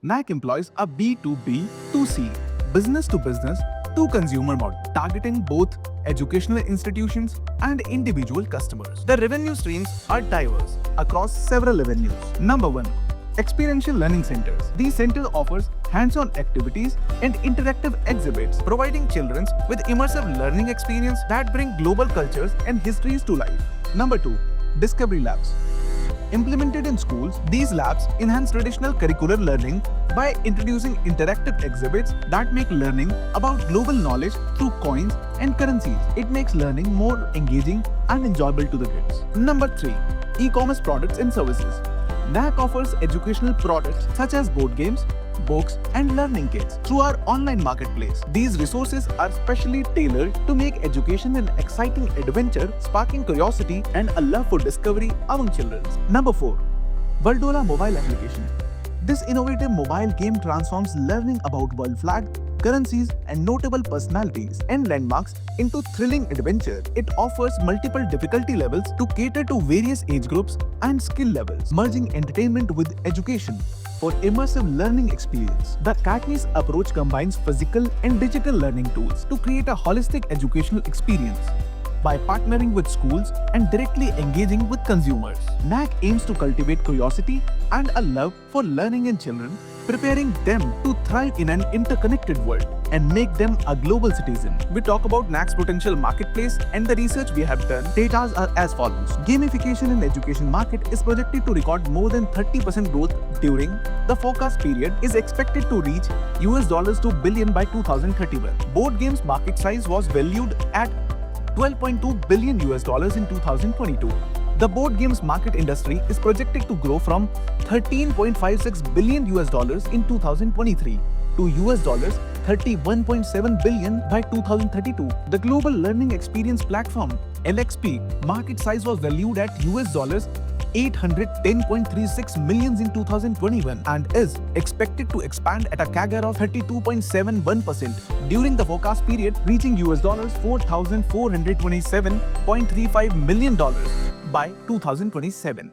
NAC employs a B2B2C, business to business to consumer model, targeting both educational institutions and individual customers. The revenue streams are diverse across several avenues. Number 1. Experiential Learning Centers. These centers offers hands-on activities and interactive exhibits, providing children with immersive learning experience that bring global cultures and histories to life. Number 2. Discovery Labs. Implemented in schools, these labs enhance traditional curricular learning by introducing interactive exhibits that make learning about global knowledge through coins and currencies. It makes learning more engaging and enjoyable to the kids. Number 3. E-commerce products and services. NAC offers educational products such as board games, books, and learning kits through our online marketplace. These resources are specially tailored to make education an exciting adventure, sparking curiosity and a love for discovery among children. Number 4. WorldOLA mobile application. This innovative mobile game transforms learning about world flag, currencies, and notable personalities and landmarks into thrilling adventure. It offers multiple difficulty levels to cater to various age groups and skill levels, merging entertainment with education for immersive learning experience. The Academy's approach combines physical and digital learning tools to create a holistic educational experience. By partnering with schools and directly engaging with consumers, NAC aims to cultivate curiosity and a love for learning in children, preparing them to thrive in an interconnected world and make them a global citizen. We talk about NAC's potential marketplace and the research we have done. Data are as follows. Gamification in education market is projected to record more than 30% growth during the forecast period, is expected to reach $2 billion by 2031. Board games market size was valued at $12.2 billion in 2022. The board games market industry is projected to grow from $13.56 billion in 2023 to $31.7 billion by 2032. The Global Learning Experience Platform (LXP) market size was valued at $810.36 million in 2021 and is expected to expand at a CAGR of 32.71% during the forecast period, reaching $4,427.35 million by 2027.